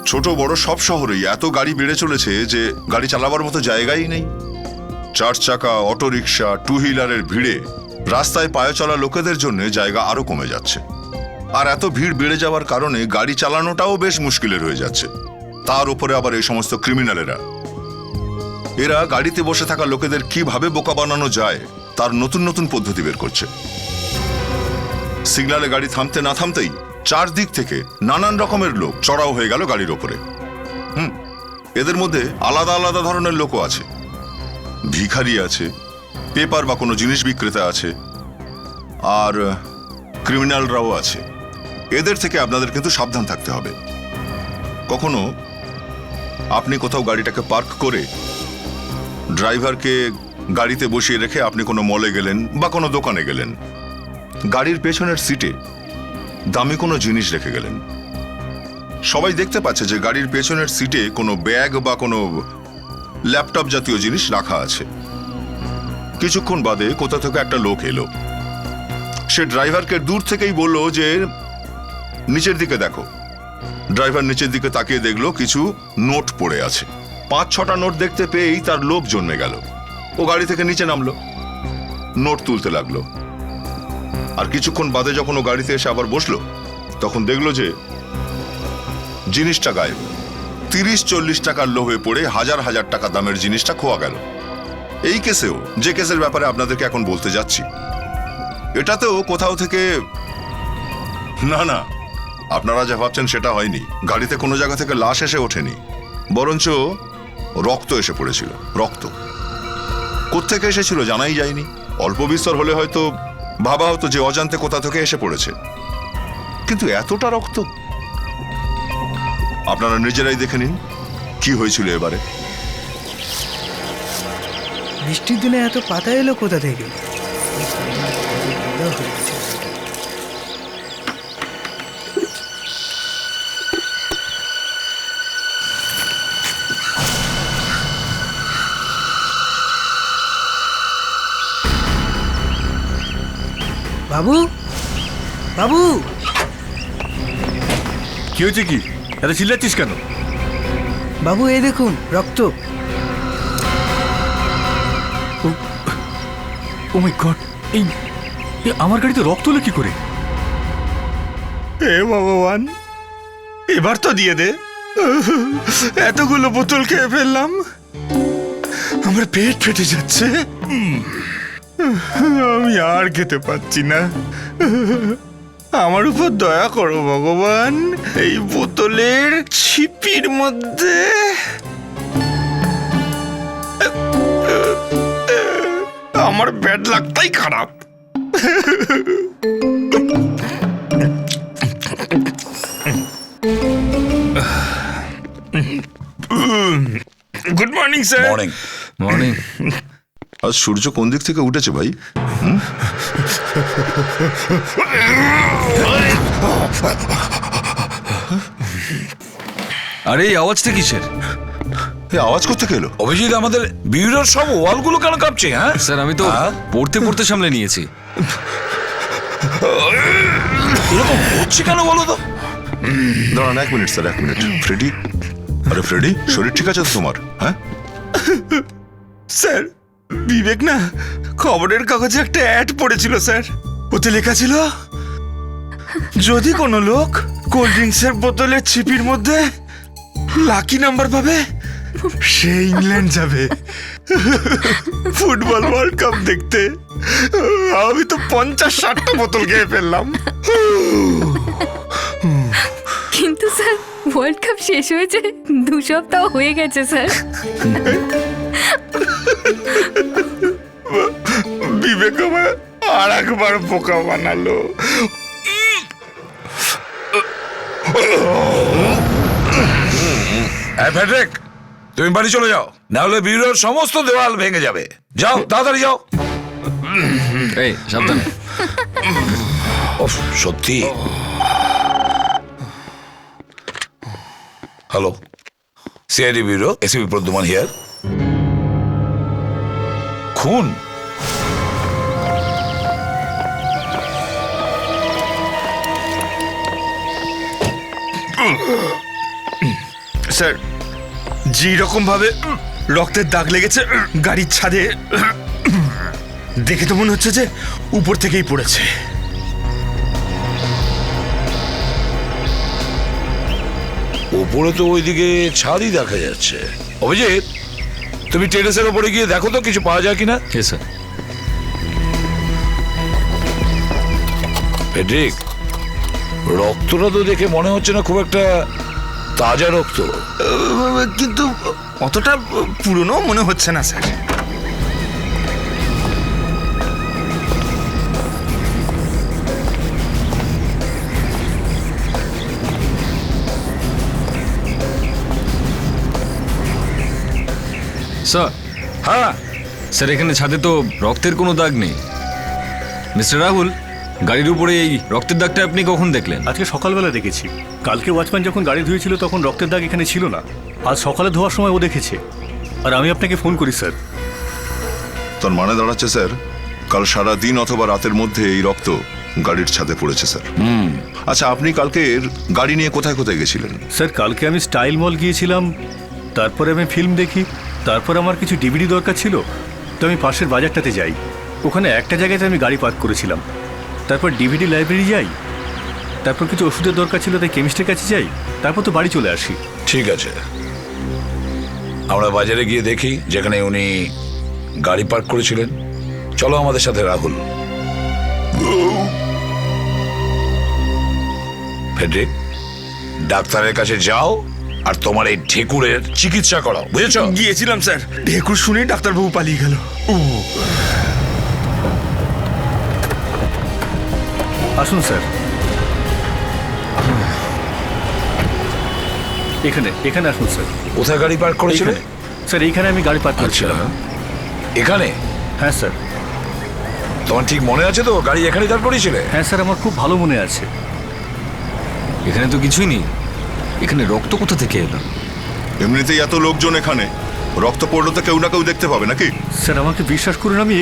ছোট বড় সব শহরেই এত গাড়ি বেড়ে চলেছে যে গাড়ি চালাবার মতো জায়গাই নেই। 4 চাকা, অটো রিক্সা, 2 হুইলারের ভিড়ে রাস্তায় পায়ে চলা লোকেদের জন্য জায়গা আরো কমে যাচ্ছে। আর এত ভিড় বেড়ে যাওয়ার কারণে গাড়ি চালানোটাও বেশ মুশকিলের হয়ে যাচ্ছে। তার উপরে আবার এই সমস্ত ক্রিমিনালেরা, এরা গাড়িতে বসে থাকা লোকেদের কিভাবে বোকা বানানো যায় তার নতুন নতুন পদ্ধতি বের করছে। সিগন্যালে গাড়ি থামতে না থামতেই চারদিক থেকে নানান রকমের লোক চড়াও হয়ে গেল গাড়ির ওপরে। এদের মধ্যে আলাদা আলাদা ধরনের লোকও আছে। ভিখারি আছে, পেপার বা কোনো জিনিস বিক্রেতা আছে, আর ক্রিমিনালরাও আছে। এদের থেকে আপনাদের কিন্তু সাবধান থাকতে হবে। কখনো আপনি কোথাও গাড়িটাকে পার্ক করে ড্রাইভারকে গাড়িতে বসিয়ে রেখে আপনি কোনো মলে গেলেন বা কোনো দোকানে গেলেন, গাড়ির পেছনের সিটে দামি কোনো জিনিস রেখে গেলেন। সবাই দেখতে পাচ্ছে যে গাড়ির পেছনের সিটে কোনো ব্যাগ বা কোনো ল্যাপটপ জাতীয় জিনিস রাখা আছে। কিছুক্ষণ বাদে কোথা থেকে একটা লোক এলো। সে ড্রাইভারকে দূর থেকেই বলল যে নিচের দিকে দেখো। ড্রাইভার নিচের দিকে তাকিয়ে দেখলো কিছু নোট পড়ে আছে। 5-6টা নোট দেখতে পেয়েই তার লোভ জন্মে গেল। ও গাড়ি থেকে নিচে নামলো, নোট তুলতে লাগলো। আর কিছুক্ষণ বাদে যখন ও গাড়িতে এসে আবার বসলো, তখন দেখলো যে জিনিসটা গায়েব। 30-40 টাকার লোভে পড়ে হাজার হাজার টাকা দামের জিনিসটা খোয়া গেল। এই কেসেও, যে কেসের ব্যাপারে আপনাদেরকে এখন বলতে যাচ্ছি, এটাতেও কোথাও থেকে না, আপনারা যা ভাবছেন সেটা হয়নি। গাড়িতে কোনো জায়গা থেকে লাশ এসে ওঠেনি, বরঞ্চ রক্ত এসে পড়েছিল। রক্ত কোত্থেকে এসেছিল জানাই যায়নি। অল্প বিস্তর হলে হয়তো ভাবা হতো যে অজান্তে কোথা থেকে এসে পড়েছে, কিন্তু এতটা রক্ত। আপনারা নিজেরাই দেখে নিন কি হয়েছিল এবারে। বৃষ্টির দিনে এত পাতা এলো কোথা থেকে? বাবু, বাবু, কি হয়েছে? কি এত চিল্লাচ্ছিস কেন? বাবু এই দেখুন রক্ত। ও মাই গড, এই আমার গাড়িতে রক্ত হলো কি করে? হে ভগবান, এবার তো দিয়ে দে। এতগুলো বোতল খেয়ে ফেললাম, আমার পেট ফেটে যাচ্ছে। আমি আর খেতে পাচ্ছি না। আমার উপর দয়া করো ভগবান। এই বোতলের ছিপির মধ্যে আমার ব্যাড লাগটাই খারাপ। Good morning sir. Morning. Morning. আজ সূর্য কোন দিক থেকে উঠেছে ভাই? আরে এই আওয়াজটা কিসের? এই আওয়াজ কোত্থেকে এলো? অভিজিৎ, আমাদের বিউরোর সব ওয়ালগুলো কেন কাঁপছে? হ্যাঁ স্যার, আমি তো পড়তে পড়তে সামলে নিয়েছি। এরকম হচ্ছে কেন বলো তো? দাঁড়ান 1 মিনিট স্যার, 1 মিনিট। ফ্রেডি, আরে ফ্রেডি, শরীর ঠিক আছে তো তোমার? হ্যাঁ স্যার, বিবেক না খবরের কাগজে একটা অ্যাড পড়েছিল স্যার। ওতে লেখা ছিল যদি কোনো লোক কোল্ড ড্রিঙ্কসের বোতলের ছিপির মধ্যে লাকি নাম্বার পাবে সে ইংল্যান্ড যাবে ফুটবল ওয়ার্ল্ড কাপ দেখতে। আমি তো 50-60টা বোতল খেয়ে ফেললাম। কিন্তু স্যার, ওয়ার্ল্ড কাপ শেষ হয়েছে 2 সপ্তাহ হয়ে গেছে স্যার। বিবেক আমার আর একবার বোকা বানালো। ফ্যাড্রিক, তুমি বাড়ি চলে যাও, না হলে বিউরোর সমস্ত দেওয়াল ভেঙে যাবে। যাও, তাড়াতাড়ি যাও। এই সাবধানে। ওফ, সত্যি। Hello, CID bureau, ACP Pradyuman here. খুন? স্যার যেই রকম ভাবে রক্তের দাগ লেগেছে গাড়ির ছাদে, দেখে তো মনে হচ্ছে যে উপর থেকেই পড়েছে। উপরে তো ওইদিকে ছাদই দেখা যাচ্ছে। অভিজিৎ, তুমি টেরেসের ওপরে গিয়ে দেখো তো কিছু পাওয়া যায় কিনা। কে স্যার? ফেডরিক, রক্তটা তো দেখে মনে হচ্ছে না খুব একটা তাজা রক্ত। কিন্তু অতটা পুরনো মনে হচ্ছে না স্যার। স্যার, হ্যাঁ, স্যার এখানে ছাদে তো রক্তের কোনো দাগ নেই। মিস্টার রাহুল, গাড়ির উপরে এই রক্তের দাগটা আপনি কখন দেখলেন? আজকে সকালবেলা দেখেছি। কালকে ওয়াচম্যান যখন গাড়ি ধুয়েছিল তখন রক্তের দাগ এখানে ছিল না। আজ সকালে ধোয়ার সময় ও দেখেছে, আর আমি আপনাকে ফোন করি স্যার। তার মানে দাঁড়াচ্ছে স্যার, কাল সারা দিন অথবা রাতের মধ্যে এই রক্ত গাড়ির ছাদে পড়েছে স্যার। আচ্ছা, আপনি কালকে গাড়ি নিয়ে কোথায় কোথায় গেছিলেন? স্যার কালকে আমি স্টাইল মল গিয়েছিলাম, তারপরে আমি ফিল্ম দেখি, তারপর আমার কিছু ডিভিডি দরকার ছিল, তো আমি পাশের বাজারটাতে যাই। ওখানে একটা জায়গাতে আমি গাড়ি পার্ক করেছিলাম। তারপর ডিভিডি লাইব্রেরি যাই, তারপর কিছু ওষুধের দরকার ছিল তাই কেমিস্টের কাছে যাই, তারপর তো বাড়ি চলে আসি। ঠিক আছে, আমরা বাজারে গিয়ে দেখি যেখানে উনি গাড়ি পার্ক করেছিলেন। চলো আমাদের সাথে রাহুল। ফেডরিক, ডাক্তারের কাছে যাও আর তোমার এই ঢেকুরের চিকিৎসা করাও, বুঝেছো? গিয়েছিলাম স্যার, ঢেকুর শুনে ডাক্তারবাবু পালিয়ে গেল। আসুন স্যার, এখানে এখানে আসুন স্যার। কোথায় গাড়ি পার্ক করেছিলেন? এইখানে। স্যার এইখানে আমি গাড়ি পার্ক আচ্ছা, করেছিলাম। এখানে? হ্যাঁ স্যার। তোমার ঠিক মনে আছে তো গাড়ি এখানে দাঁড় করিয়েছিলে? হ্যাঁ স্যার, আমার খুব ভালো মনে আছে। এখানে তো কিছুই নেই। এখানে রক্ত কোথা থেকে এলো? এমনিতেই এত লোকজন এখানে, রক্ত পড়লো তো কেউ না কেউ দেখতে পাবে নাকি? স্যার আমাকে বিশ্বাস করুন, আমি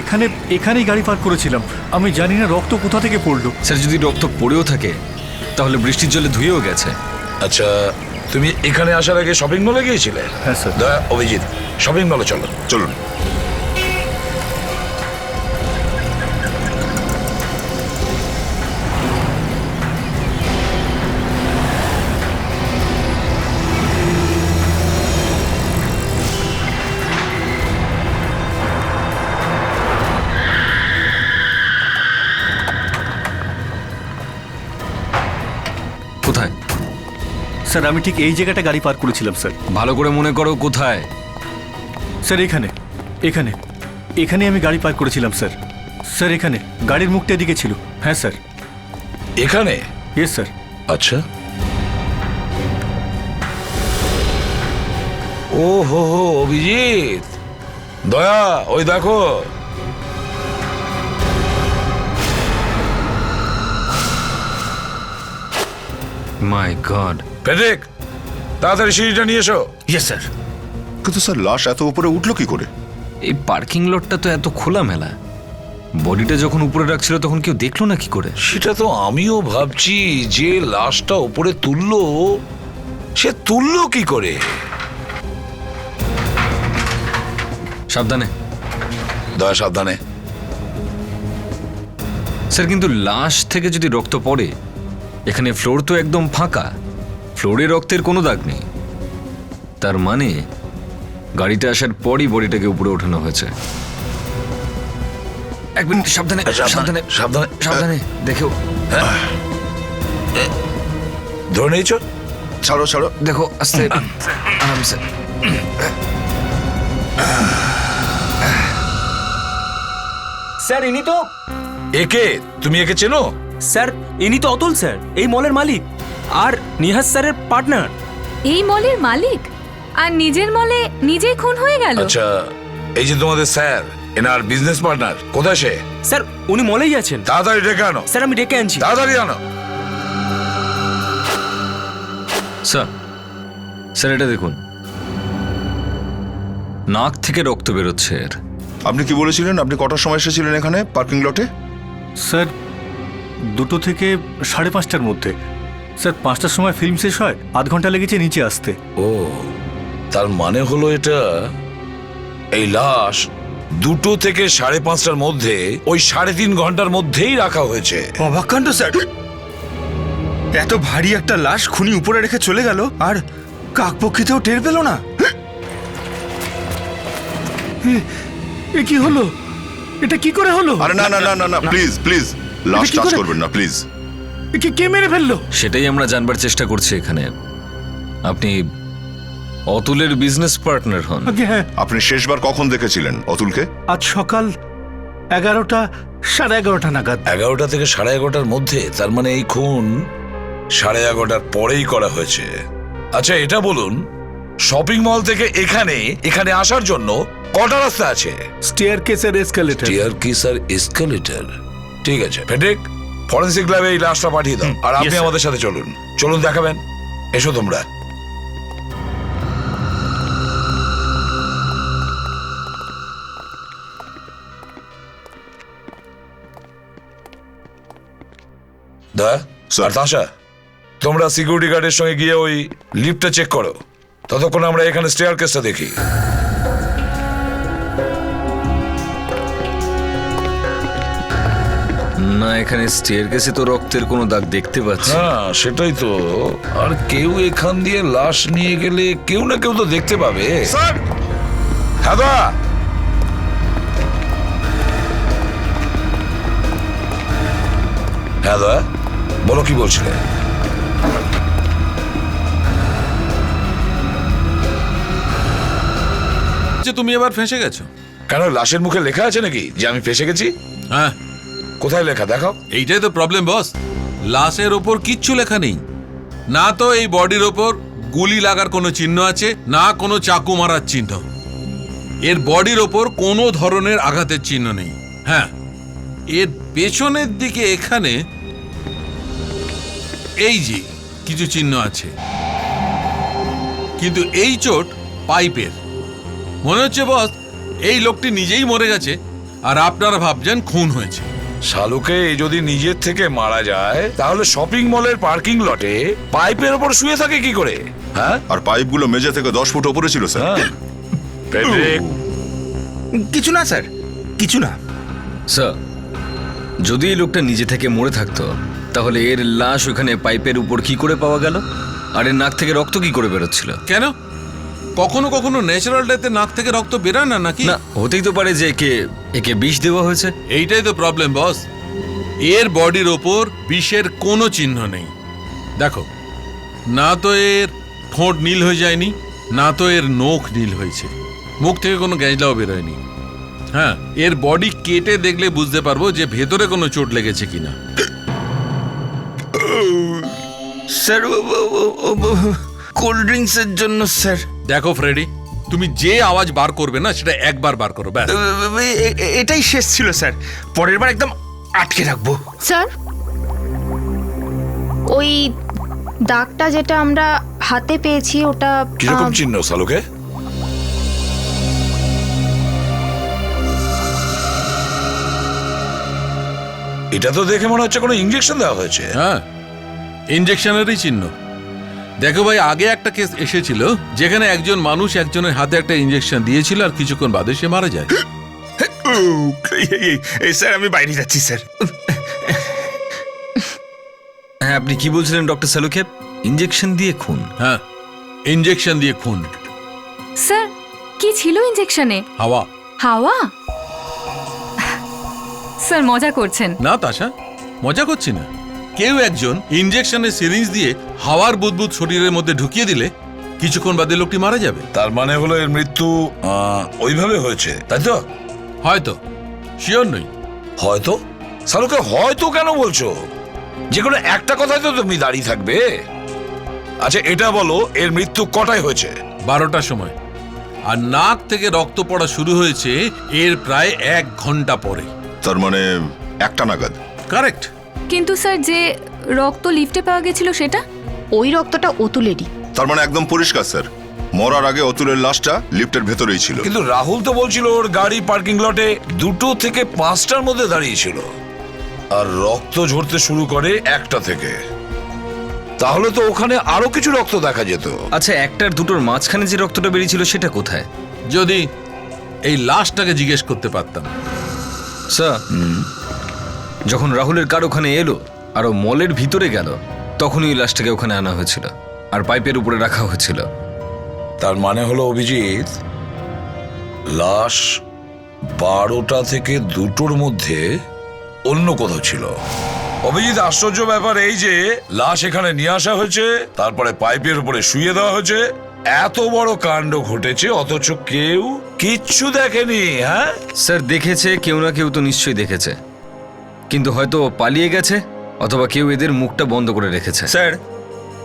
এখানেই গাড়ি পার্ক করেছিলাম। আমি জানি না রক্ত কোথা থেকে পড়লো। স্যার যদি রক্ত পড়েও থাকে তাহলে বৃষ্টির জলে ধুয়েও গেছে। আচ্ছা, তুমি এখানে আসার আগে শপিং মলে গিয়েছিলে? হ্যাঁ স্যার। দয়া, অভিজিৎ, শপিং মলে চলো। চলুন। কোথায়? স্যার আমি ঠিক এই জায়গাটা গাড়ি পার্ক করেছিলাম স্যার। ভালো করে মনে করো কোথায়। স্যার এখানে এখানে এখানে আমি গাড়ি পার্ক করেছিলাম স্যার। স্যার এখানে গাড়ির মুখটা এদিকে ছিল। হ্যাঁ স্যার। এখানে? Yes sir. আচ্ছা, ও হো হো, অভিজিৎ, দয়া, ওই দেখো। মাই গড। ফেডরিক, তাড়াতাড়ি সিঁড়িটা নিয়ে এসো। Yes sir. কিন্তু স্যার, লাশ এত উপরে উঠলো কি করে? এই পার্কিং লটটা তো এত খোলামেলা, বডিটা যখন উপরে রাখছিল তখন কেউ দেখলো না কি করে? সেটা তো আমিও ভাবছি, যে লাশটা উপরে তুললো সে তুললো কি করে? সাবধানে। দয়া, সাবধানে। স্যার কিন্তু লাশ থেকে যদি রক্ত পড়ে, এখানে ফ্লোর তো একদম ফাঁকা, ফ্লোরে রক্তের কোনো দাগ নেই, তার মানে গাড়িটা আসার পরই বডিটাকে উপরে ওঠানো হয়েছে। এক মিনিট, সাবধানে সাবধানে সাবধানে সাবধানে দেখো। ধরে নিয়েছ? ছাড়ো ছাড়ো। দেখো আস্তে আরামসে। স্যার ইনি তো একে তুমি একে চেনো? স্যার ইনি তো অতুল স্যার, এই মলের মালিক আর নিহাজ স্যারের পার্টনার। এই মলের মালিক আর নিজের মলে নিজেই খুন হয়ে গেল? আচ্ছা, এই যে তোমাদের স্যার, এনার বিজনেস পার্টনার, কোথায় সে? স্যার উনি মলেই আছেন। তাড়াতাড়ি ডেকে আনো। স্যার আমি ডেকে আনছি। তাড়াতাড়ি আনো। স্যার, স্যার এটা দেখুন, নাক থেকে রক্ত বেরোচ্ছে এর। আপনি কি বলেছিলেন? আপনি কটার সময় এসেছিলেন এখানে পার্কিং লটে? স্যার 2টো থেকে 5:30টার মধ্যে। স্যার 5টার সময় ফিল্ম শেষ হয়, আধ ঘন্টা লেগেছে নিচে আসতে। ও, তার মানে হলো এটা, এই লাশ 2টো থেকে 5:30টার মধ্যে, ওই 3.5 ঘন্টার মধ্যেই রাখা হয়েছে। অবাক কাণ্ড স্যার, এত ভারী একটা লাশ খুনি উপরে রেখে চলে গেল আর কাকপক্ষিতেও টের পেল না। এ কি হলো? এটা কি করে হলো? আরে না না না না না, প্লিজ প্লিজ, লাস্ট কি টাচ করে- করবেন না প্লিজ। কে মেরে ফেললো? সেটাই আমরা জানবার চেষ্টা করছি এখানে। আপনি অতুলের বিজনেস পার্টনার হন। আগে হ্যাঁ, আপনি শেষবার কখন দেখেছিলেন অতুলকে? আজ সকাল 11টা, 11:30 নাগাদ। 11টা থেকে 11:30টার মধ্যে, তার মানে এই খুন 11:30টার পরেই করা হয়েছে। আচ্ছা এটা বলুন, শপিং মল থেকে এখানে আসার জন্য কটা রাস্তা আছে? স্টেয়ার কেস আর এসকেলেটর। স্টেয়ারকেস আর এসকেলেটর। ঠিক আছে ফেডরিক, ফরেন্সিক ল্যাবে এই লাশটা পাঠিয়ে দাও। আর আপনি yes, sir. আমাদের সাথে চলুন। চলুন দেখাবেন, এসো তোমরা। দা Sir. আর তাশা, তোমরা সিকিউরিটি গার্ডের সঙ্গে গিয়ে ওই লিফটটা চেক করো, ততক্ষণ আমরা এখানে স্টেয়ারকেসটা দেখি। না, এখানে স্টেয়ারকেসে তো রক্তের কোনো দাগ দেখতে পাচ্ছি। হ্যাঁ সেটাই তো। আর কেউ এখান দিয়ে লাশ নিয়ে গেলে কেউ না কেউ তো দেখতে পাবে। স্যার, হ্যাঁ দা। হ্যাঁ দা, বলো কি বলছিলে? যে তুমি এবার ফেঁসে গেছো। কেন, লাশের মুখে লেখা আছে নাকি যে আমি ফেসে গেছি? হ্যাঁ, কোথায় লেখা দেখাও। এইটাই তো প্রবলেম বস। লাশের ওপর কিচ্ছু লেখা নেই। না তো এই বডির ওপর গুলি লাগার কোনো চিহ্ন আছে, না কোনো চাকু মারার চিহ্ন। এর বডির ওপর কোনো ধরনের আঘাতের চিহ্ন নেই। হ্যাঁ, এর পেছনের দিকে এখানে এই যে কিছু চিহ্ন আছে, কিন্তু এই চোট পাইপের। মনে হচ্ছে বস এই লোকটি নিজেই মরে গেছে আর আপনারা ভাবছেন খুন হয়েছে। শালুকে যদি নিজের থেকে মারা যায় তাহলে শপিং মলের পার্কিং লটে পাইপের ওপর শুয়ে থাকে কি করে? হ্যাঁ আর পাইপগুলো মেঝে থেকে 10 ফুট ওপরে ছিল স্যার। হ্যাঁ ফেডরিক, কিছু না স্যার, কিছু না। স্যার, যদি এই লোকটা নিজে থেকে মরে থাকতো তাহলে এর লাশ ওখানে পাইপের উপর কি করে পাওয়া গেল? আর এর নাক থেকে রক্ত কি করে বেরোচ্ছিল? কেন, কখনো কখনো ন্যাচারাল ডেথে নাক থেকে রক্ত বেরোয় না নাকি? না, হতেই তো পারে যে একে বিষ দেওয়া হয়েছে। এইটাই তো প্রবলেম বস। এর বডির ওপর বিষের কোনো চিহ্ন নেই। দেখো, না তো এর ঠোঁট নীল হয়ে যায়নি, না তো এর নখ নীল হয়েছে, মুখ থেকে কোনো গ্যাজলাও বেরোয়নি। হ্যাঁ, এর বডি কেটে দেখলে বুঝতে পারবো যে ভেতরে কোনো চোট লেগেছে কিনা। স্যার কোল্ড ড্রিঙ্কসের জন্য স্যার। দেখো ফ্রেডি, তুমি যে আওয়াজ বার করবে না সেটা একবার বার করো ব্যাস। এটাই শেষ ছিল স্যার, পরের বার একদম আটকে রাখবো। স্যার, ওই দাগটা যেটা আমরা হাতে পেয়েছি ওটা কিরকম চিহ্ন শালুকে? এটা তো দেখে মনে হচ্ছে কোনো ইঞ্জেকশন দেওয়া হয়েছে। হ্যাঁ, ইনজেকশনেরই চিহ্ন। দেখো ভাই, আগে একটা কেস এসেছিল যেখানে একজন মানুষ একজনের হাতে একটা ইনজেকশন দিয়েছিল আর কিছুক্ষণ বাদে সে মারা যায়। এই স্যার আমি বাইরে যাচ্ছি স্যার। হ্যাঁ, আপনি কি বলছিলেন ডক্টর সালুকে? ইঞ্জেকশন দিয়ে খুন? হ্যাঁ, ইনজেকশন দিয়ে খুন। স্যার, কি ছিল ইনজেকশনে? হাওয়া। হাওয়া? স্যার মজা করছেন? না তাশা, মজা করছি না। কেউ একজন ইনজেকশনের সিরিঞ্জ দিয়ে হাওয়ার বুদবুদ শরীরের মধ্যে ঢুকিয়ে দিলে কিছুক্ষণ বাদে লোকটি মারা যাবে। তার মানে হলো এর মৃত্যু ওইভাবে হয়েছে, তাই তো? হয়তো, শিওর নই। হয়তো? শালুকে হয়তো কেন বলছো? যে কোনো একটা কথাই তো তুমি দাঁড়িয়ে থাকবে। আচ্ছা এটা বলো, এর মৃত্যু কটায় হয়েছে? 12টার সময়। আর নাক থেকে রক্ত পড়া শুরু হয়েছে এর প্রায় 1 ঘন্টা পরে। তার মানে 1টা নাগাদ। কারেক্ট। কিন্তু স্যার, যে রক্ত লিফটে পাওয়া গেছিল সেটা? ওই রক্তটা অতুলেরই। তার মানে একদম পরিষ্কার স্যার, মরার আগে অতুলের লাশটা লিফটের ভেতরেই ছিল। কিন্তু রাহুল তো বলছিল ওর গাড়ি পার্কিং লটে 2টো থেকে 5টার মধ্যে দাঁড়িয়েছিল আর রক্ত ঝরতে শুরু করে 1টা থেকে। তাহলে তো ওখানে আরো কিছু রক্ত দেখা যেত। আচ্ছা, একটার দুটোর মাঝখানে যে রক্তটা বেরিয়েছিল সেটা কোথায়? যদি এই লাশটাকে জিজ্ঞেস করতে পারতাম। স্যার, যখন রাহুলের কার ওখানে এলো আর ও মলের ভিতরে গেল, তখনই ওই লাশটাকে ওখানে আনা হয়েছিল আর পাইপের উপরে রাখা হয়েছিল। তার মানে হলো অভিজিৎ, লাশ 12টা থেকে 2টোর মধ্যে অন্য কোথাও ছিল। অভিজিৎ, আশ্চর্য ব্যাপার এই যে লাশ এখানে নিয়ে আসা হয়েছে, তারপরে পাইপের উপরে শুইয়ে দেওয়া হয়েছে, এত বড় কাণ্ড ঘটেছে অথচ কেউ কিচ্ছু দেখেনি। হ্যাঁ স্যার, দেখেছে কেউ না কেউ তো নিশ্চয়ই দেখেছে, কিন্তু হয়তো ও পালিয়ে গেছে অথবা কেউ এদের মুখটা বন্ধ করে রেখেছে। স্যার,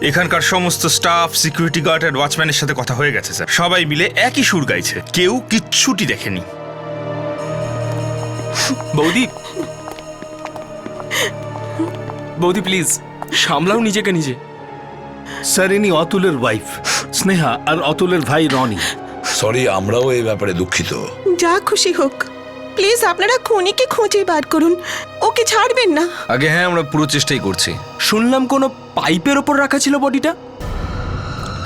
এখানকার সমস্ত স্টাফ, সিকিউরিটি গার্ড আর ওয়াচম্যানের সাথে কথা হয়ে গেছে স্যার। সবাই মিলে একই সুর গাইছে, কেউ কিচ্ছুটি দেখেনি। বৌদি, বৌদি প্লিজ সামলাও নিজেকে নিজে। স্যার, ইনি অতুলের ওয়াইফ স্নেহা আর অতুলের ভাই রনি। সরি, আমরাও এই ব্যাপারে দুঃখিত। যা খুশি হোক, প্লিজ আপনারা খুনিকে খুঁজে বার করুন, ওকে ছাড়বেন না। আগে হ্যাঁ, আমরা পুরো চেষ্টাই করছি। শুনলাম কোনো পাইপের ওপর রাখা ছিল বডিটা।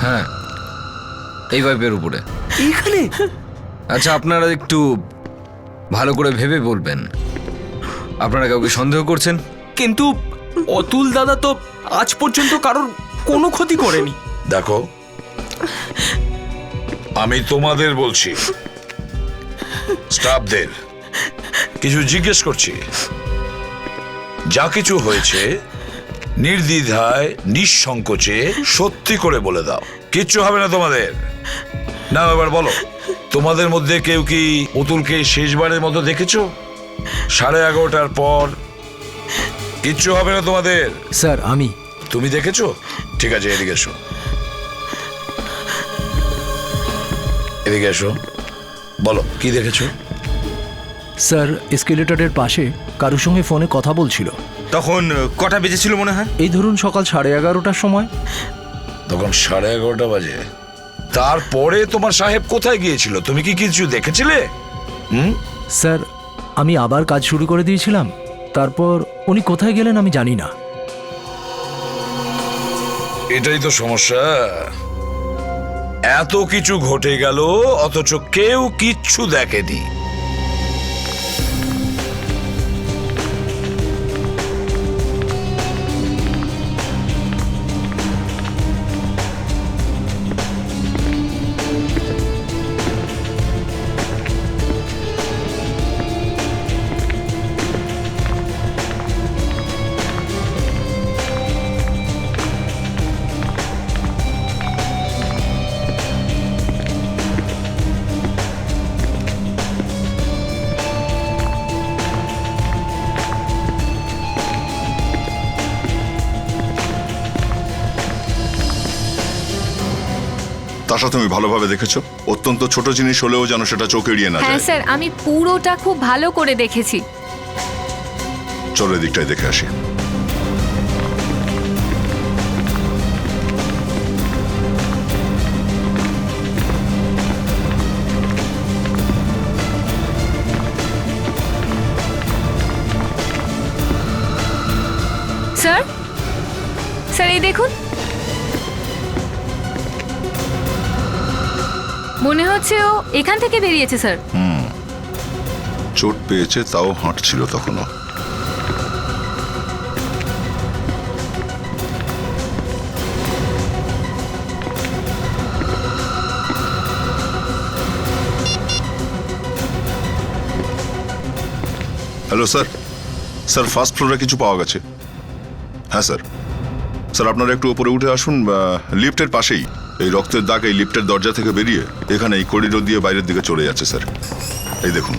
হ্যাঁ, এই পাইপের উপরে। এখানে? আচ্ছা, আপনারা একটু ভালো করে ভেবে বলবেন, আপনারা কাউকে সন্দেহ করছেন? কিন্তু অতুল দাদা তো আজ পর্যন্ত কারোর কোনো ক্ষতি করেনি। দেখো, আমি তোমাদের বলছি, স্টাফদের কিছু জিজ্ঞেস করছি। যা কিছু হয়েছে নির্দ্বিধায় নিঃসংকোচে সত্যি করে বলে দাও, কিচ্ছু হবে না তোমাদের। না, এবার বলো, তোমাদের মধ্যে কেউ কি অতুলকে শেষবারের মতো দেখেছো? 11:30টার পর কিচ্ছু হবে না তোমাদের। স্যার, আমি। তুমি দেখেছো? ঠিক আছে, এদিকে এসো, এদিকে এসো, বলো কি দেখেছো? স্যার, এসকেলেটরের পাশে কারোর সঙ্গে ফোনে কথা বলছিল। তখন কটা বেজেছিল মনে হয়? এই ধরুন সকাল 11:30টার সময়। তখন 11:30 বাজে। তারপরে তোমার সাহেব কোথায় গিয়েছিল? তুমি কি কিছু দেখেছিলে? স্যার, আমি আবার কাজ শুরু করে দিয়েছিলাম, তারপর উনি কোথায় গেলেন আমি জানি না। এটাই তো সমস্যা, এত কিছু ঘটে গেল অথচ কেউ কিচ্ছু দেখেনি। তাশা, তুমি ভালোভাবে দেখেছো? অত্যন্ত ছোট জিনিস হলেও যেন সেটা চোখ এড়িয়ে না হ্যাঁ যায়। স্যার, আমি পুরোটা খুব ভালো করে দেখেছি। চলো এদিকটায় দেখে আসি। স্যার, স্যার এই দেখুন, মনে হচ্ছে ও এখান থেকে বেরিয়েছে স্যার। চোট পেয়েছে, তাও হাঁটছিল তখনও। হ্যালো স্যার, স্যার ফার্স্ট ফ্লোরে কিছু পাওয়া গেছে। হ্যাঁ স্যার, স্যার আপনারা একটু উপরে উঠে আসুন, লিফটের পাশেই এই রক্তের দাগ এই লিফটের দরজা থেকে বেরিয়ে এখানে এই করিডোর দিয়ে বাইরের দিকে চলে যাচ্ছে স্যার। এই দেখুন।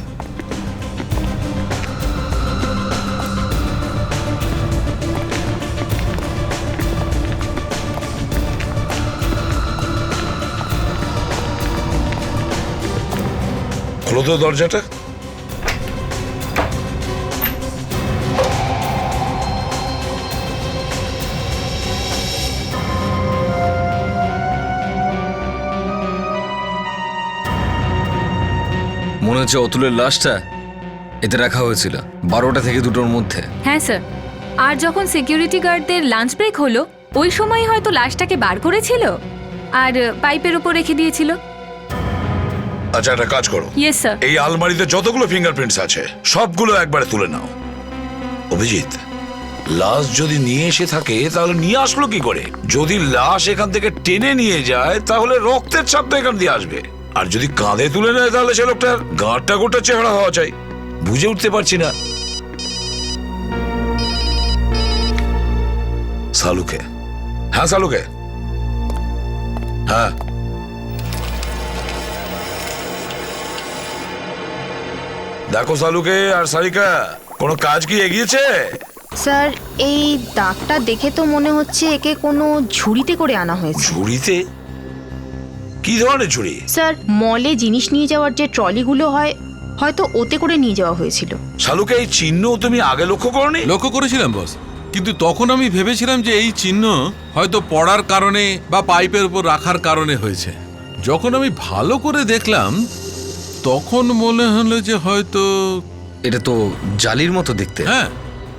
খোলো তো দরজাটা। মনে হচ্ছে অতুলের লাশটা এতে রাখা হয়েছিল 12টা থেকে 2টোর মধ্যে। হ্যাঁ স্যার, আর যখন সিকিউরিটি গার্ডদের লাঞ্চ ব্রেক হলো ওই সময় হয়তো লাশটাকে বার করেছিল আর পাইপের উপর রেখে দিয়েছিল। আচ্ছা একটা কাজ করো, ইয়েস স্যার। এই আলমারিতে যতগুলো ফিঙ্গারপ্রিন্টস আছে সবগুলো একবারে তুলে নাও। অভিজিৎ, লাশ যদি নিয়ে এসে থাকে তাহলে নিয়ে আসলো কি করে? যদি লাশ এখান থেকে টেনে নিয়ে যায় তাহলে রক্তের ছাপ তো এখান দিয়ে আসবে, আর যদি কাঁধে তুলে নেয় তাহলে সে লোকটার গাঁটটা গোটা চেহারা হওয়া চাই। বুঝে উঠতে পারছি না। সালুকে, হ্যাঁ সালুকে, হ্যাঁ দেখো সালুকে আর সারিকা, কোনো কাজ কি এগিয়েছে? স্যার এই দাগটা দেখে তো মনে হচ্ছে একে কোনো ঝুড়িতে করে আনা হয়েছে। ঝুড়িতে? কি ধরনের ঝুড়ি? স্যার মলে জিনিস নিয়ে যাওয়ার যে ট্রলিগুলো হয়, হয়তো ওতে করে নিয়ে যাওয়া হয়েছিল। শালুকে, এই চিহ্ন তুমি আগে লক্ষ্য করনি? লক্ষ্য করেছিলাম বস, কিন্তু তখন আমি ভেবেছিলাম যে এই চিহ্ন হয়তো পড়ার কারণে বা পাইপের উপর রাখার কারণে হয়েছে। যখন আমি ভালো করে দেখলাম তখন মনে হলো যে হয়তো এটা তো জালির মতো দেখতে। হ্যাঁ,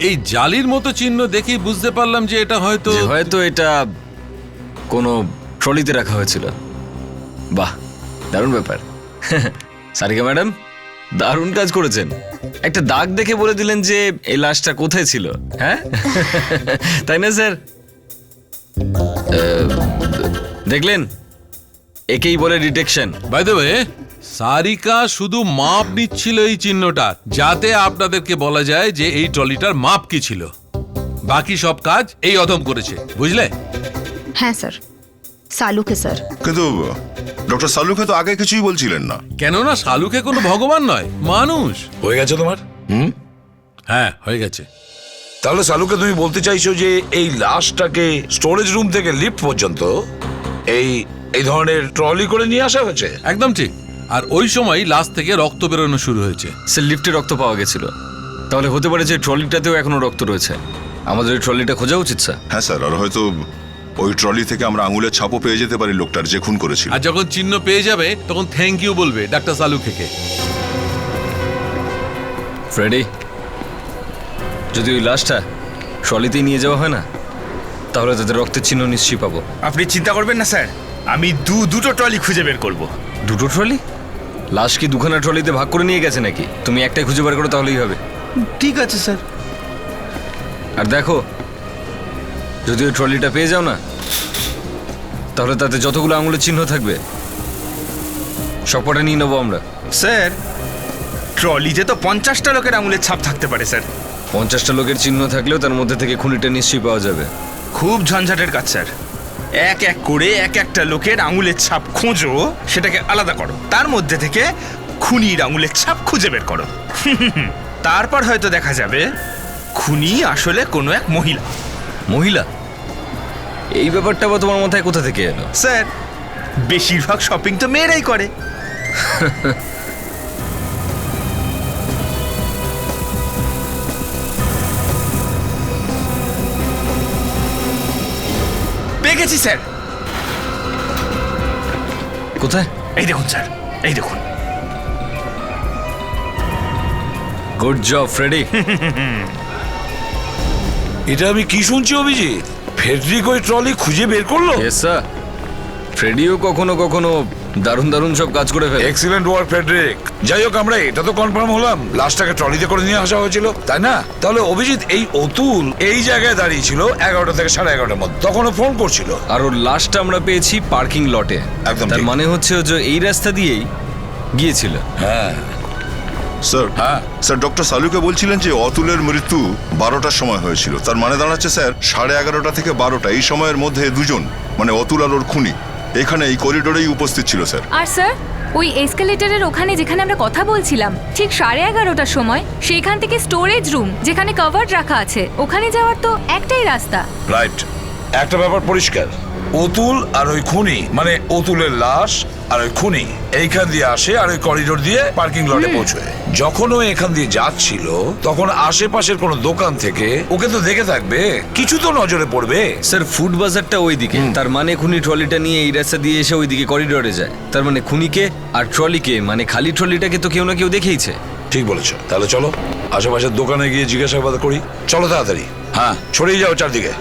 এই জালির মতো চিহ্ন দেখেই বুঝতে পারলাম যে এটা হয়তো হয়তো এটা কোনো ট্রলিতে রাখা হয়েছিল। বাহ, দারুণ ব্যাপার। সারিকা ম্যাডাম, দারুণ কাজ করেছেন। একটা দাগ দেখে বলে দিলেন যে এই লাশটা কোথায় ছিল। হ্যাঁ তাই না স্যার? দেখলেন, একেই বলে detection. By the way, Sarika শুধু মাপ নিচ্ছিল এই চিহ্নটা, যাতে আপনাদেরকে বলা যায় যে এই ট্রলিটার মাপ কি ছিল। বাকি সব কাজ এই অধম করেছে, বুঝলে? হ্যাঁ স্যার, সালুকে স্যার। কিন্তু ডক্টর সালুকে তো আগে কিছুই বলছিলেন না। কেননা শালুকে কোনো ভগবান নয়, মানুষ। হয়ে গেছে তোমার? হ্যাঁ, হয়ে গেছে। তাহলে শালুকে তুমি বলতে চাইছো যে এই লাশটাকে স্টোরেজ রুম থেকে লিফট পর্যন্ত এই এই ধরনের ট্রলি করে নিয়ে আসা হয়েছে? একদম ঠিক। আর ওই সময় লাশ থেকে রক্ত বেরোনো শুরু হয়েছে। স্যার, লিফটে রক্ত পাওয়া গেছিল, তাহলে হতে পারে যে ট্রলিটাতেও এখনো রক্ত রয়েছে। আমাদের ওই ট্রলিটা খোঁজা উচিত স্যার। হ্যাঁ স্যার, আর হয়তো ওই ট্রলি থেকে আমরা আঙুলের ছাপও পেয়ে যেতে পারি লোকটার যে খুন করেছিল। আর যখন চিহ্ন পেয়ে যাবে তখন থ্যাংক ইউ বলবে ডাক্তার সালুকেকে। ফ্রেডি, যদি ওই লাশটা ট্রলিতেই নিয়ে যাওয়া হয় না, তাহলে তাদের রক্তের চিহ্ন নিশ্চয়ই পাবো। আপনি চিন্তা করবেন না স্যার, আমি দুটো ট্রলি খুঁজে বের করব। দুটো ট্রলি? লাশ কি দুখানা ট্রলিতে ভাগ করে নিয়ে গেছে নাকি? তুমি একটাই খুঁজে বার করো, তাহলেই হবে। ঠিক আছে স্যার। আর দেখো, যদি ওই ট্রলিটা পেয়ে যাও না, তাহলে তাতে যতগুলো আঙুলের চিহ্ন থাকবে সবকটা নিয়ে নেবো আমরা। স্যার, ট্রলিতে তো 50টা লোকের আঙুলের ছাপ থাকতে পারে স্যার। 50টা লোকের চিহ্ন থাকলেও তার মধ্যে থেকে খুনিটা নিশ্চয়ই পাওয়া যাবে। খুব ঝঞ্ঝাটের কাজ স্যার। এক এক করে একটা লোকের আঙুলের ছাপ খোঁজো, সেটাকে আলাদা করো, তার মধ্যে থেকে খুনির আঙুলের ছাপ খুঁজে বের করো। তারপর হয়তো দেখা যাবে খুনি আসলে কোনো এক মহিলা। মহিলা? এই ব্যাপারটা আবার তোমার মাথায় কোথা থেকে এলো? স্যার, বেশিরভাগ শপিং তো মেয়েরাই করে। পেয়ে গেছি স্যার। কোথায়? এই দেখুন স্যার, এই দেখুন। Good job Freddy. এটা আমি কি শুনছি অভিজিৎ? ফেডরিক ওই ট্রলি খুঁজে বের করলো? ইয়েস স্যার, ফ্রেডিও কখনো কখনো দারুণ দারুণ সব কাজ করে ফেলে। Excellent work Friedrich. যাই হোক, আমরা এটা তো কনফার্ম হলাম লাশটাকে ট্রলিতে করে নিয়ে আসা হয়েছিল, তাই না? তাহলে অভিজিৎ, এই অতুল এই জায়গায় দাঁড়িয়ে ছিল 11টা থেকে 11:30টার মধ্যে, তখনও ফোন করছিল। আর ওর লাশটা আমরা পেয়েছি পার্কিং লটে। একদম তার ঠিক। মানে হচ্ছে যে এই রাস্তা দিয়েই গিয়েছিল। হ্যাঁ স্যার, হ্যাঁ স্যার ডক্টর সালুকে বলছিলেন যে অতুলের মৃত্যু 12টার সময় হয়েছিল। তার মানে দাঁড়াচ্ছে স্যার 11:30 থেকে 12টা, এই সময়ের মধ্যে দুজন, মানে অতুল আর ওর খুনি এখানে এই করিডোরেই উপস্থিত ছিল স্যার। আর স্যার, ওই এসকেলেটরের ওখানে যেখানে আমরা কথা বলছিলাম, ঠিক 11:30টার সময় সেখান থেকে স্টোরেজ রুম যেখানে কভার্ড রাখা আছে, ওখানে যাওয়ার তো একটাই রাস্তা। রাইট। একটা ব্যাপার পরিষ্কার, অতুল আর ওই খুনি, মানে অতুলের লাশ আর ওই খুনি এইখান দিয়ে আসে আর ওই করিডোর দিয়ে পার্কিং লটে পৌঁছয়। যখন ও এখান দিয়ে যাচ্ছিল তখন আশেপাশের কোনো দোকান থেকে ওকে তো দেখে থাকবে, কিছু তো নজরে পড়বে। স্যার, ফুড বাজারটা ওইদিকে, তার মানে খুনি ট্রলিটা নিয়ে এই রাস্তা দিয়ে এসে ওইদিকে করিডোরে যায়। তার মানে খুনিকে আর ট্রলিকে, মানে খালি ট্রলিটাকে তো কেউ না কেউ দেখেইছে। ঠিক বলেছ। তাহলে চলো আশেপাশের দোকানে গিয়ে জিজ্ঞাসাবাদ করি। চলো তাড়াতাড়ি। হ্যাঁ, ছড়িয়ে যাও চারদিকে।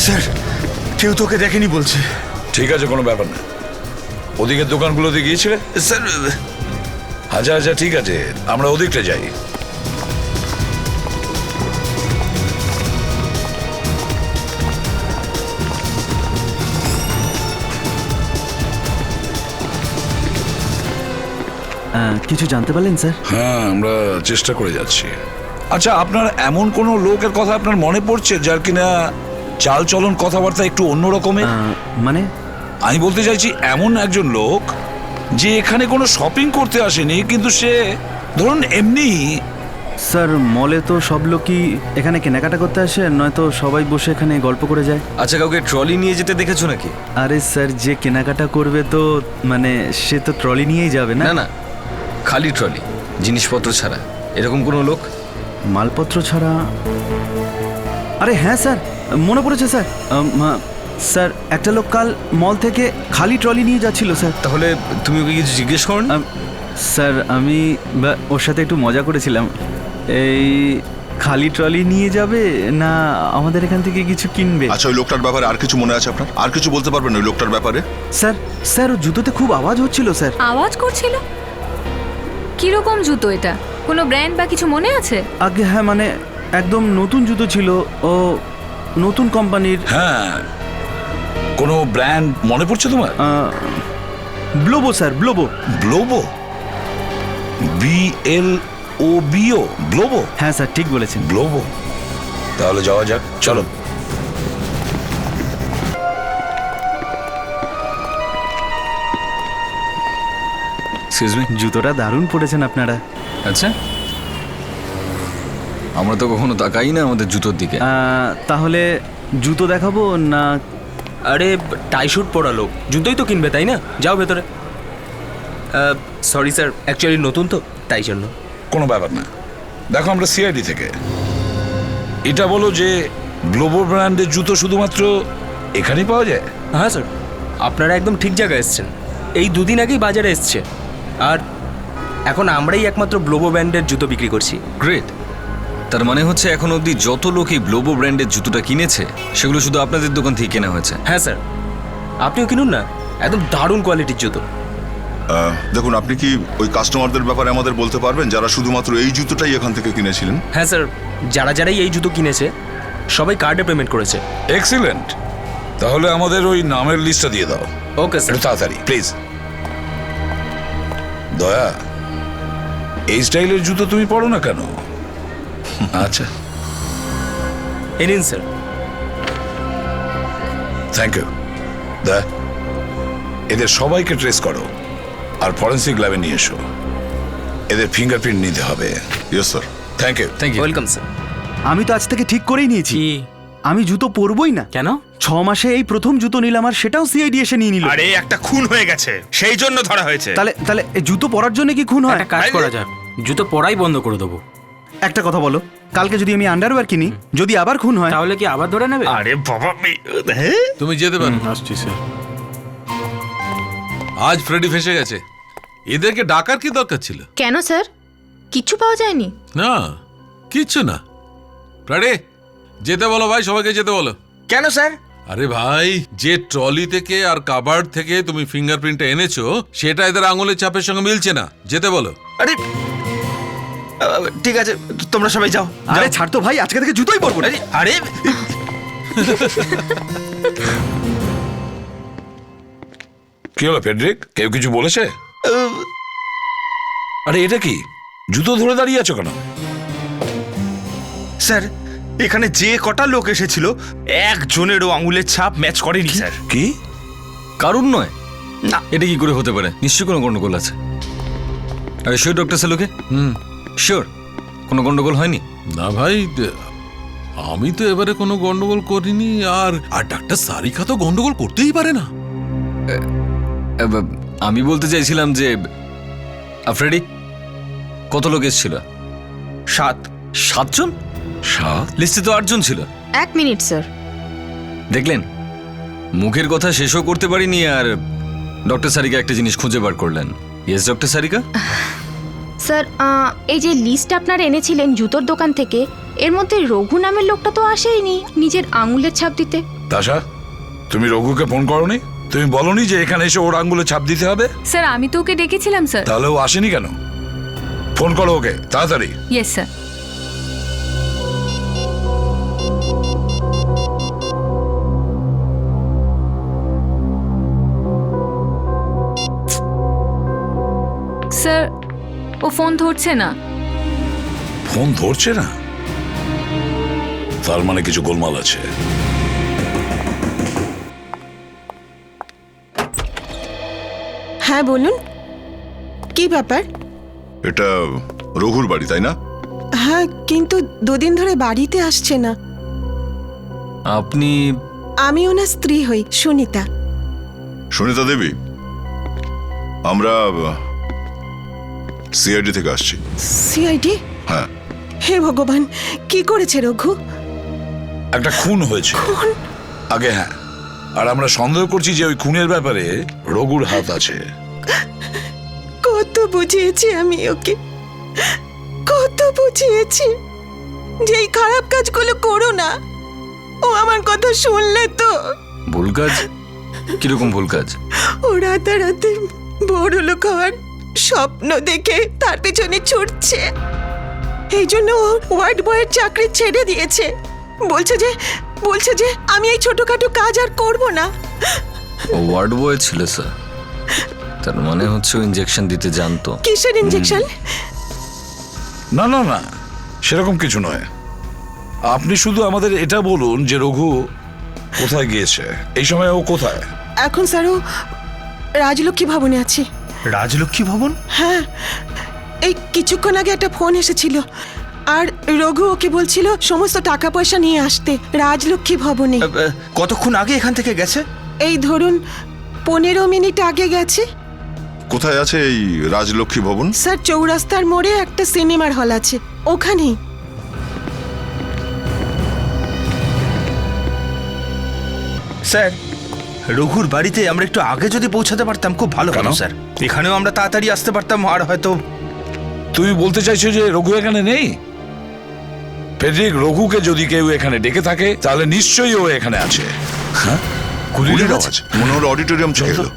স্যার কেউ তোকে দেখেনি বলছে। ঠিক আছে, কোনো ব্যাপার না। ওদিকের দোকানগুলোতে গিয়েছিলে? স্যার আচ্ছা আচ্ছা, ঠিক আছে, আমরা ওদিকটা যাই। কিছু জানতে পারলেন স্যার? হ্যাঁ, আমরা চেষ্টা করে যাচ্ছি। আচ্ছা, আপনার এমন কোনো লোকের কথা আপনার মনে পড়ছে যার কিনা চাল চলন কথাবার্তা একটু অন্য রকমের? মানে আমি বলতে চাইছি এমন একজন লোক যে এখানে কোনো শপিং করতে আসেনি, কিন্তু সে ধরুন এমনি। স্যার, মলে তো সব লোকই এখানে কেনাকাটা করতে আসে, নয়তো সবাই বসে এখানে গল্প করে যায়। আচ্ছা, কাউকে ট্রলি নিয়ে যেতে দেখেছো নাকি? আরে স্যার, যে কেনাকাটা করবে তো মানে সে তো ট্রলি নিয়েই যাবে না? না না, খালি ট্রলি, জিনিসপত্র ছাড়া। এরকম কোনো লোক? মালপত্র ছাড়া? আরে হ্যাঁ স্যার, মনে পড়েছে স্যার। স্যার, একটা লোক কাল মল থেকে খালি ট্রলি নিয়ে যাচ্ছিল স্যার। তাহলে তুমি ওকে কিছু জিজ্ঞেস করো না? স্যার, আমি ওর সাথে একটু মজা করেছিলাম। এই খালি ট্রলি নিয়ে যাবে না আমাদের এখান থেকে কিছু কিনবে? আচ্ছা, ওই লোকটার ব্যাপারে আর কিছু মনে আছে আপনার? আর কিছু বলতে পারবেন ওই লোকটার ব্যাপারে? স্যার, স্যার ওর জুতোতে খুব আওয়াজ হচ্ছিল স্যার। আওয়াজ করছিল? কিরকম জুতো এটা? কোনো ব্র্যান্ড বা কিছু মনে আছে? আগে হ্যাঁ, মানে একদম নতুন জুতো ছিল, ও নতুন কোম্পানির। হ্যাঁ, কোনো ব্র্যান্ড মনে পড়ছে তোমার? ব্লোবো স্যার, ব্লোবো। গ্লোবো? BLOBO? গ্লোবো? হ্যাঁ স্যার, ঠিক বলেছেন। গ্লোবো। তাহলে যাওয়া যাক, চলো। Excuse me. জুতোটা দারুণ পড়েছেন আপনারা। আচ্ছা, আমরা তো কখনো তাকাই না আমাদের জুতোর দিকে। তাহলে জুতো দেখাবো না? আরে টাই শুট পরা লোক জুতোই তো কিনবে, তাই না? যাও ভেতরে। সরি স্যার, অ্যাকচুয়ালি নতুন তো, তাই জন্য। কোনো ব্যাপার না। দেখো, আমরা CID থেকে। এটা বলো যে গ্লোবো ব্র্যান্ডের জুতো শুধুমাত্র এখানেই পাওয়া যায়? হ্যাঁ স্যার, আপনারা একদম ঠিক জায়গায় এসছেন। এই দুদিন আগেই বাজারে এসছে, আর এখন আমরাই একমাত্র গ্লোবো ব্র্যান্ডের জুতো বিক্রি করছি। গ্রেট। তার মানে হচ্ছে এখন অবধি যত লোক এই গ্লোবো ব্র্যান্ডের জুতোটা কিনেছে সেগুলো শুধু আপনাদের দোকান থেকে কেনা হয়েছে? হ্যাঁ স্যার, আপনিও কিনুন না, একদম দারুণ কোয়ালিটির জুতো। দেখুন, আপনি কি ওই কাস্টমারদের ব্যাপারে আমাদের বলতে পারবেন যারা শুধুমাত্র এই জুতোটাই এখান থেকে কিনেছিলেন? হ্যাঁ স্যার, যারাই এই জুতো কিনেছে সবাই কার্ডে পেমেন্ট করেছে। এক্সিলেন্ট। তাহলে আমাদের ওই নামের লিস্টটা দিয়ে দাও। Okay sir. একটু তাড়াতাড়ি প্লিজ। দয়া, এই স্টাইলের জুতো তুমি পরো না কেন? আচ্ছা, এ নিন স্যার। Thank you. দয়া, এদের সবাইকে ট্রেস করো আর ফরেন্সিক ল্যাবে নিয়ে এসো। এদের ফিঙ্গারপ্রিন্ট নিতে হবে। Yes sir. Thank you. Thank you. Welcome sir. আমি তো আজ থেকে ঠিক করেই নিয়েছি, আমি জুতো পরবই না। কেন? 6 মাসে এই প্রথম জুতো নিলাম, আর সেটাও CID এসে নিয়ে নিল। আরে একটা খুন হয়ে গেছে, সেই জন্য ধরা হয়েছে। তাহলে তাহলে এই জুতো পরার জন্য কি খুন হয়? একটা কাজ করা যাক, জুতো পরাই বন্ধ করে দেবো। একটা কথা বলো, কালকে যদি আমি আন্ডারওয়্যার কিনি, যদি আবার খুন হয় তাহলে কি আবার ধরে নেবে? আরে বাবা, তুমি যেতে পারো। আসছি স্যার। আজ ফ্রেডি ফেসে গেছে। এদেরকে ডাকার কি দরকার ছিল? কেন স্যার, কিচ্ছু পাওয়া যায়নি? না, কিচ্ছু না। ফ্রেডি, যেতে বলো ভাই, সবাইকে যেতে বলো। কেন স্যার? আরে ভাই, যে ট্রলি থেকে আর কাবার্ড থেকে তুমি ফিঙ্গারপ্রিন্টটা এনেছো সেটা এদের আঙুলের চাপের সঙ্গে মিলছে না। যেতে বলো। আরে ঠিক আছে, তোমরা সবাই যাও। আরে ছাড় তো ভাই, আজকে থেকে জুতোই পরবো না। আরে কি হলো ফেডরিক, কেউ কিছু বলেছে? আরে এটা কি, জুতো ধরে দাঁড়িয়ে আছো কেন? স্যার, এখানে যে কটা লোক এসেছিল একজনেরও আঙুলের ছাপ ম্যাচ করেনি স্যার। কি? কারণ নয় না। এটা কি করে হতে পারে? নিশ্চয়ই কোনো গন্ডগোল আছে। আরে শিওর ডক্টর সেলুকে? শিওর কোনো গন্ডগোল হয়নি? না ভাই, আমি তো এবারে কোনো গন্ডগোল করিনি। আর ডাক্তার সারিকা তো গন্ডগোল করতেই পারে না। আমি বলতে চাইছিলাম যে ফ্রেডি, কত লোক এসেছিল? 7 জন? লিস্টে তো 8 জন ছিল। 1 মিনিট স্যার। দেখলেন, মুখের কথা শেষও করতে পারিনি আর ডক্টর সারিকা একটা জিনিস খুঁজে বার করলেন। Yes doctor Sarika. স্যার, এই যে লিস্ট আপনারা এনেছিলেন জুতোর দোকান থেকে, এর মধ্যে রঘু নামের লোকটা তো আসেইনি নিজের আঙুলের ছাপ দিতে। তাশা, তুমি রঘুকে ফোন করনি? তুমি বলনি যে এখানে এসে ওর আঙ্গুলে ছাপ দিতে হবে? স্যার আমি তো ওকে ডেকেছিলাম স্যার। তাহলে ও আসেনি কেন? ফোন করো ওকে তাড়াতাড়ি। Yes sir. স্যার ও ফোন ধরছে না। ফোন ধরছে না? তার মানে কিছু গোলমাল আছে। হ্যাঁ বলুন, কি ব্যাপার? এটা রঘুর বাড়ি তাই না? হ্যাঁ, কিন্তু দুদিন ধরে বাড়িতে আসছে না। আপনি আমি ওনার স্ত্রী হই, সুনিতা। সুনিতা দেবী, আমরা সিআইডি থেকে আসছি। সিআইডি? হ্যাঁ। হে ভগবান, কি করেছে রঘু? একটা খুন হয়েছে আগে, হ্যাঁ। আর আমরা সন্দেহ করছি যে ওই খুনের ব্যাপারে রঘুর হাত আছে। কত বুঝিয়েছি আমি ওকে, কত বুঝিয়েছি যে এই খারাপ কাজগুলো করো না। ও আমার কথা শুনলে তো? ভুল কাজ? কিরকম ভুল কাজ? ও রাতারাতি বড় লোক হওয়ার স্বপ্ন দেখে তার পেছনে ছুটছে। এই জন্য ও ওয়ার্ড বয়ের চাকরি ছেড়ে দিয়েছে। বলছে যে আমি এই ছোটখাটো কাজ আর করব না। ও ওয়ার্ড বয় ছিল স্যার, তার মানে হচ্ছে ও ইনজেকশন দিতে জানতো। কিসের ইনজেকশন? না না না, সেরকম কিছু নয়। আপনি শুধু আমাদের এটা বলুন যে রঘু কোথায় গিয়েছে, এই সময় ও কোথায়? এখন স্যার ও রাজলক্ষ্মী ভবনে আছে। রাজলক্ষ্মী ভবন? হ্যাঁ, এই কিছুক্ষণ আগে একটা ফোন এসেছিল আর রঘু ওকে বলছিল সমস্ত টাকা পয়সা নিয়ে আসতে রাজলক্ষ্মী ভবনে। কতক্ষণ আগে এখান থেকে গেছে? এই ধরুন 15 মিনিট আগে গেছে। কোথায় আছে এই রাজলক্ষ্মী ভবন? স্যার চৌরাস্তার মোড়ে একটা সিনেমার হল আছে, ওখানেই। স্যার, রঘুর বাড়িতে আমরা একটু আগে যদি পৌঁছাতে পারতাম খুব ভালো হতো স্যার। এখানেও আমরা তাড়াতাড়ি আসতে পারতাম আর হয়তো। তুমি বলতে চাইছো যে রঘু এখানে নেই? ফেডরিক, রঘুকে যদি কেউ এখানে ডেকে থাকে তাহলে নিশ্চয়ই ও এখানে আছে। হ্যাঁ, গুলির আওয়াজ মনে হলো অডিটোরিয়াম থেকে এলো।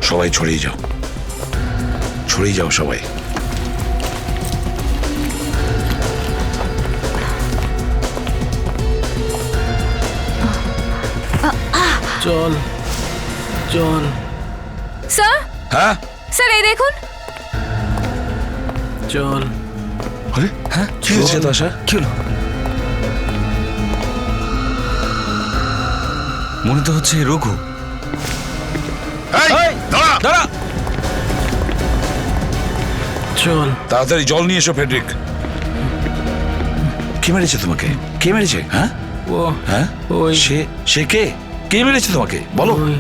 সবাই ছড়িয়ে যাও, ছড়িয়ে যাও সবাই। চল চল। স্যার, হ্যাঁ স্যার এই দেখুন। চল। আরে হ্যাঁ, কি হয়েছে তাশা? কি হলো? মনে তো হচ্ছে রঘু। দাঁড়া, চল তাড়াতাড়ি জল নিয়ে এসো ফেডরিক। কে মেরেছে তোমাকে? কে মেরেছে? হ্যাঁ ও হ্যাঁ, ওই সে কে? কে মেরেছে তোমাকে বলো? ওই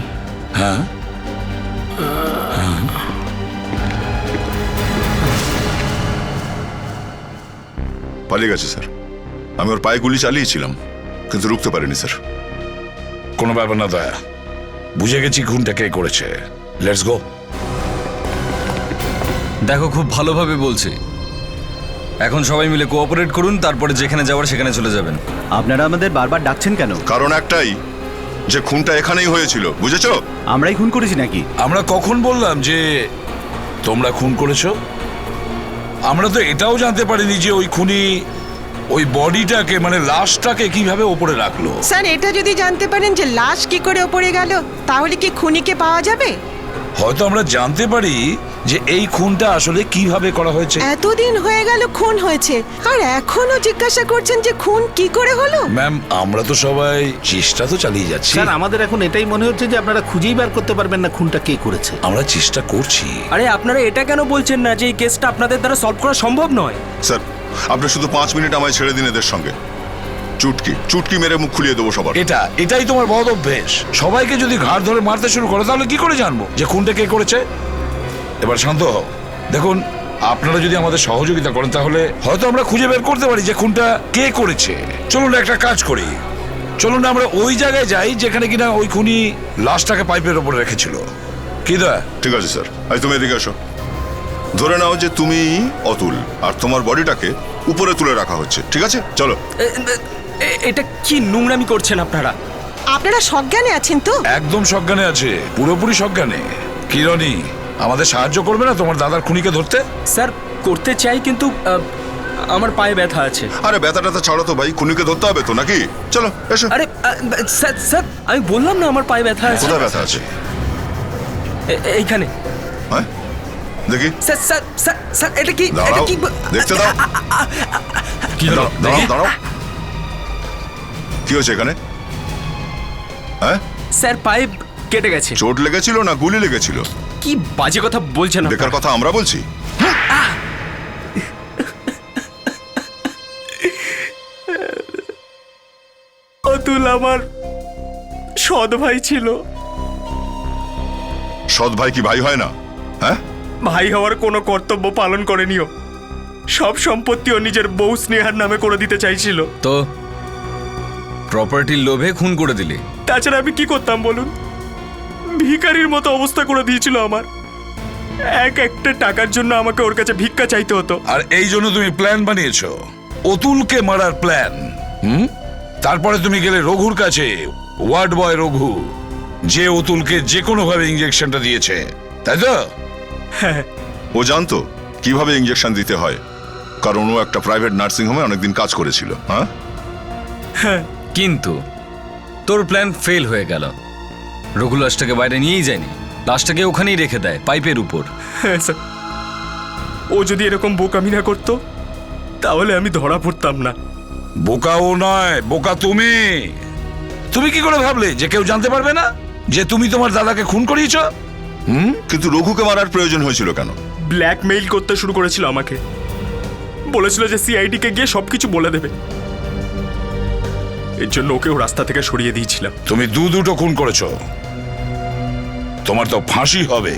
হ্যাঁ, পালিয়ে গেছে স্যার। আমি ওর পায়ে গুলি চালিয়েছিলাম কিন্তু রুখতে পারিনি স্যার। কোনো ব্যাপার না দয়া, বুঝে গেছি খুনটা কে করেছে। Let's go. দেখো, খুব ভালোভাবে বলছি, এখন সবাই মিলে কোঅপারেট করুন, তারপরে যেখানে যাওয়ার সেখানে চলে যাবেন। আপনারা আমাদের বারবার ডাকছেন কেন? কারণ একটাই, যে খুনটা এখানেই হয়েছিল, বুঝেছো? আমরাই খুন করেছি নাকি? আমরা কখন বললাম যে তোমরা খুন করেছো? আমরা তো এটাও জানতে পারিনি যে ওই খুনি ওই বডিটাকে মানে লাশটাকে কিভাবে ওপরে রাখলো। স্যার, এটা যদি জানতে পারেন যে লাশ কি করে ওপরে গেল তাহলে কি খুনিকে পাওয়া যাবে? হয়তো আমরা জানতে পারি যে এই খুনটা আসলে কিভাবে করা হয়েছে। এতদিন হয়ে গেল খুন হয়েছে আর এখনো জিজ্ঞাসা করছেন যে খুন কি করে হলো? ম্যাম, আমরা তো সবাই চেষ্টা তো চালিয়ে যাচ্ছি। স্যার, আমাদের এখন এটাই মনে হচ্ছে যে আপনারা খুঁজেই বার করতে পারবেন না খুনটা কে করেছে। আমরা চেষ্টা করছি। আরে আপনারা এটা কেন বলছেন না যে এই কেসটা আপনাদের দ্বারা সলভ করা সম্ভব নয়? স্যার, আপনি শুধু 5 মিনিট আমায় ছেড়ে দিন এদের সঙ্গে। চুটকি মেরে মুখ খুলিয়ে দেবো সবার। এটাই তোমার বদ অভ্যেস। সবাইকে যদি ঘাড় ধরে মারতে শুরু করো তাহলে কি করে জানবো যে খুনটা কে করেছে? এবার শান্ত হও। দেখুন, আপনারা যদি আমাদের সহযোগিতা করেন তাহলে হয়তো আমরা খুঁজে বের করতে পারি যে খুনটা কে করেছে। চলুন একটা কাজ করি, চলুন আমরা ওই জায়গায় যাই যেখানে কিনা ওই খুনি লাশটাকে পাইপের ওপরে রেখেছিল। কি দয়া? ঠিক আছে স্যার, আজ তুমি এদিকে আসো। ধরে নাও যে তুমি অতুল, আর তোমার বডিটাকে উপরে তুলে রাখা হচ্ছে, ঠিক আছে? চলো। এটা কি নোংরামি করছেন আপনারা? আপনারা সজ্ঞানে আছেন তো? একদম সজ্ঞানে আছে, পুরোপুরি সজ্ঞানে। কিরণী, আমাদের সাহায্য করবে না তোমার দাদার খুনিকে ধরতে? স্যার করতে চাই, কিন্তু আমার পায়ে ব্যথা আছে। আরে ব্যথাটা ছাড়ো তো ভাই, খুনিকে ধরতে হবে তো নাকি? চলো এসো। আরে স্যার স্যার আমি বললাম না আমার পায়ে ব্যথা আছে। কোথায় ব্যথা আছে? এইখানে। হ্যাঁ দেখি। স্যার স্যার স্যার স্যার এটা কি? এটা দাঁড়াও, কি? দেখতে দাও। কি হলো? দাঁড়াও দাঁড়াও, কি হয়েছে এখানে? হ্যাঁ, স্যার পায়ে কেটে গেছে। চোট লেগেছিল না গুলি লেগেছিল? কি বাজে কথা বলছেন আপনারা? বেকার কথা আমরা বলছি? অতুল আমার সৎ ভাই ছিল। সৎ ভাই কি ভাই হয় না? হ্যাঁ, ভাই হওয়ার কোনো কর্তব্য পালন করেনিও। সব সম্পত্তি ও নিজের বউ স্নেহার নামে করে দিতে চাইছিল। তো প্রপার্টির লোভে খুন করে দিলে? তাছাড়া আমি কি করতাম বলুন? ভিখারির মতো অবস্থা করে দিয়েছিল আমার। একটা টাকার জন্য আমাকে ওর কাছে ভিক্ষা চাইতে হতো। আর এই জন্য তুমি প্ল্যান বানিয়েছো, অতুলকে মারার প্ল্যান। তারপরে তুমি গেলে রঘুর কাছে, ওয়ার্ড বয় রঘু, যে অতুলকে যে কোনো ভাবে ইঞ্জেকশনটা দিয়েছে, তাই তো? হ্যাঁ। ও জানতো কিভাবে ইঞ্জেকশন দিতে হয়, কারণ ও একটা প্রাইভেট নার্সিং হোমে অনেকদিন কাজ করেছিল। হ্যাঁ, হ্যাঁ। কিন্তু তোর প্ল্যান ফেল হয়ে গেল। রঘু লাশটাকে বাইরে নিয়েই যায়নি, লাশটাকে ওখানেই রেখে দেয় পাইপের উপর। হ্যাঁ স্যার, ও যদি এরকম বোকামি না করতো তাহলে আমি ধরা পড়তাম না। বোকা ও নয়, বোকা তুমি। তুমি কি করে ভাবলে যে কেউ জানতে পারবে না যে তুমি তোমার দাদাকে খুন করিয়েছো? কিন্তু রঘুকে মারার প্রয়োজন হয়েছিল কেন? ব্ল্যাকমেইল করতে শুরু করেছিল আমাকে। বলেছিল যে সিআইডি কে গিয়ে সবকিছু বলে দেবে। এর জন্য ওকেও রাস্তা থেকে সরিয়ে দিয়েছিলাম। তুমি দুটো খুন করেছো, তোমার তো ফাঁসি হবে।